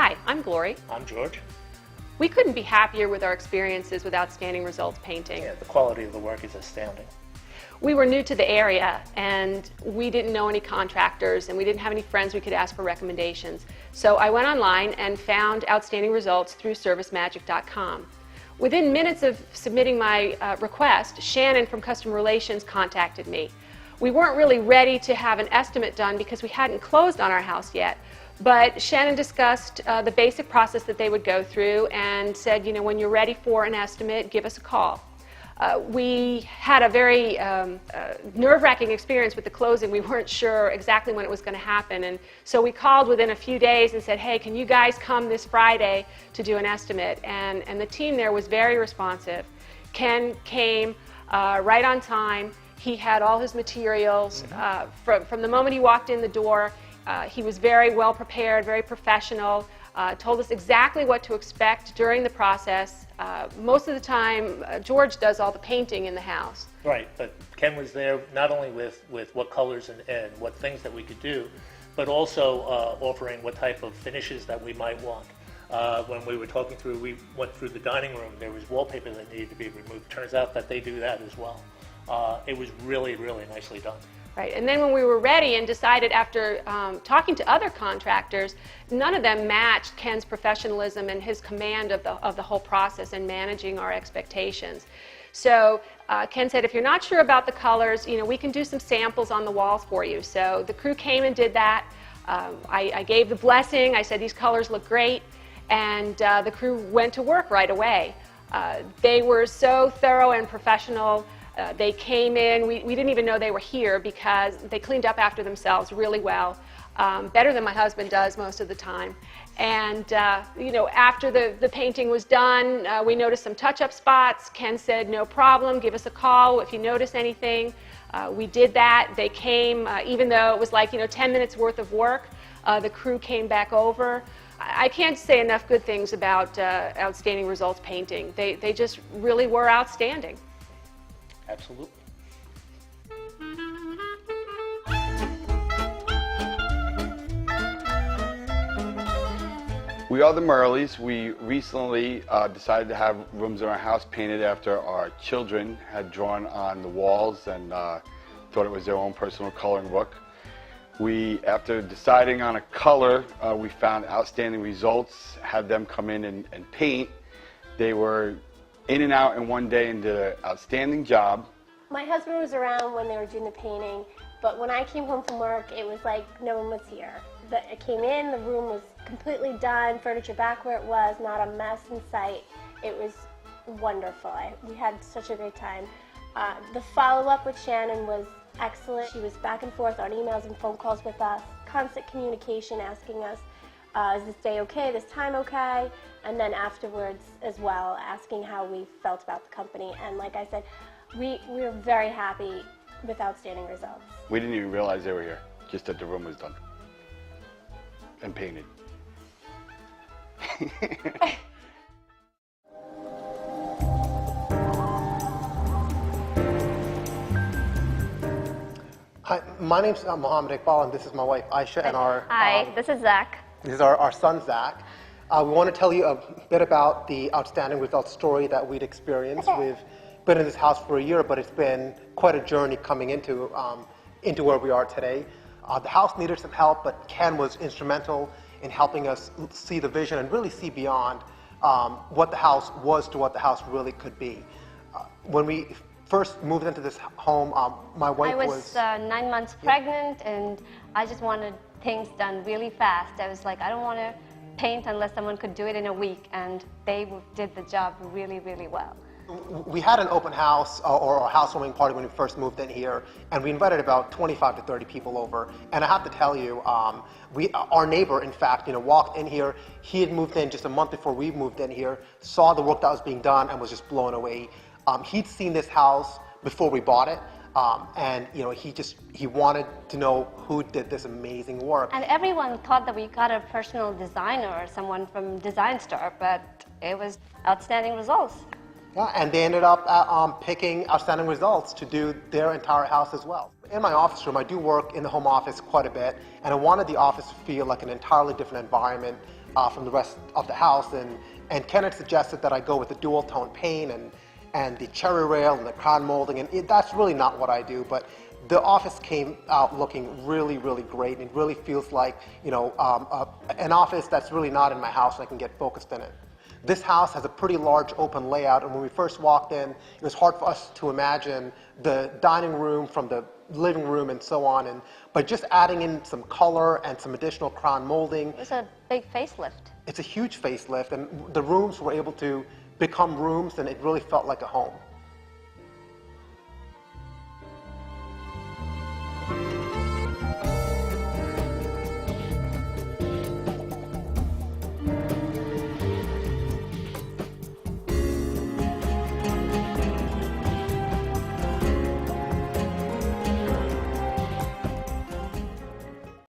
Hi, I'm Glory. I'm George. We couldn't be happier with our experiences with Outstanding Results Painting. Yeah, the quality of the work is astounding. We were new to the area and we didn't know any contractors and we didn't have any friends we could ask for recommendations. So I went online and found Outstanding Results through ServiceMagic.com. Within minutes of submitting my request, Shannon from Customer Relations contacted me. We weren't really ready to have an estimate done because we hadn't closed on our house yet. But Shannon discussed the basic process that they would go through and said, you know, when you're ready for an estimate, give us a call. We had a very nerve-wracking experience with the closing. We weren't sure exactly when it was going to happen. And so we called within a few days and said, hey, can you guys come this Friday to do an estimate? And the team there was very responsive. Ken came right on time. He had all his materials. From the moment he walked in the door, he was very well prepared, very professional, told us exactly what to expect during the process. Most of the time, George does all the painting in the house. Right, but Ken was there not only with what colors and what things that we could do, but also offering what type of finishes that we might want. When we were talking through, we went through the dining room, there was wallpaper that needed to be removed. Turns out that they do that as well. It was really, really nicely done. Right, and then when we were ready and decided after talking to other contractors, none of them matched Ken's professionalism and his command of the whole process and managing our expectations. So Ken said, if you're not sure about the colors, you know, we can do some samples on the walls for you. So the crew came and did that. I gave the blessing. I said, these colors look great. And the crew went to work right away. They were so thorough and professional. They came in, we didn't even know they were here because they cleaned up after themselves really well, better than my husband does most of the time. And you know, after the painting was done, we noticed some touch-up spots. Ken said, no problem, give us a call if you notice anything. We did that. They came, even though it was like, you know, 10 minutes worth of work, the crew came back over. I can't say enough good things about Outstanding Results Painting. They just really were outstanding. Absolutely. We are the Merles. We recently decided to have rooms in our house painted after our children had drawn on the walls and thought it was their own personal coloring book. After deciding on a color, we found Outstanding Results, had them come in and paint. They were in and out in one day and did an outstanding job. My husband was around when they were doing the painting, but when I came home from work, it was like no one was here. I came in, the room was completely done, furniture back where it was, not a mess in sight. It was wonderful. We had such a great time. The follow-up with Shannon was excellent. She was back and forth on emails and phone calls with us, constant communication asking us, is this day okay, this time okay? And then afterwards as well, asking how we felt about the company. And like I said, we were very happy with Outstanding Results. We didn't even realize they were here, just that the room was done and painted. Hi, my name's Mohammed Iqbal, and this is my wife Aisha, and our Hi, this is Zach. This is our son Zach. We want to tell you a bit about the Outstanding Results story that we'd experienced. We've been in this house for a year, but it's been quite a journey coming into where we are today. The house needed some help, but Ken was instrumental in helping us see the vision and really see beyond what the house was to what the house really could be. When we first moved into this home, my wife was 9 months pregnant, and I just wanted things done really fast. I was like, I don't want to paint unless someone could do it in a week, and they did the job really, really well. We had an open house or a housewarming party when we first moved in here, and we invited about 25 to 30 people over. And I have to tell you, our neighbor, in fact, walked in here. He had moved in just a month before we moved in here, saw the work that was being done, and was just blown away. He'd seen this house before we bought it, and he wanted to know who did this amazing work. And everyone thought that we got a personal designer or someone from Design Star, but it was Outstanding Results. Yeah, and they ended up picking Outstanding Results to do their entire house as well. In my office room, I do work in the home office quite a bit, and I wanted the office to feel like an entirely different environment from the rest of the house. And Kenneth suggested that I go with the dual tone paint and the cherry rail and the crown molding, and that's really not what I do. But the office came out looking really, really great, and it really feels like, you know, an office that's really not in my house, and I can get focused in it. This house has a pretty large open layout, and when we first walked in, it was hard for us to imagine the dining room from the living room and so on. But just adding in some color and some additional crown molding. It was a big facelift. It's a huge facelift, and the rooms were able to become rooms, and it really felt like a home.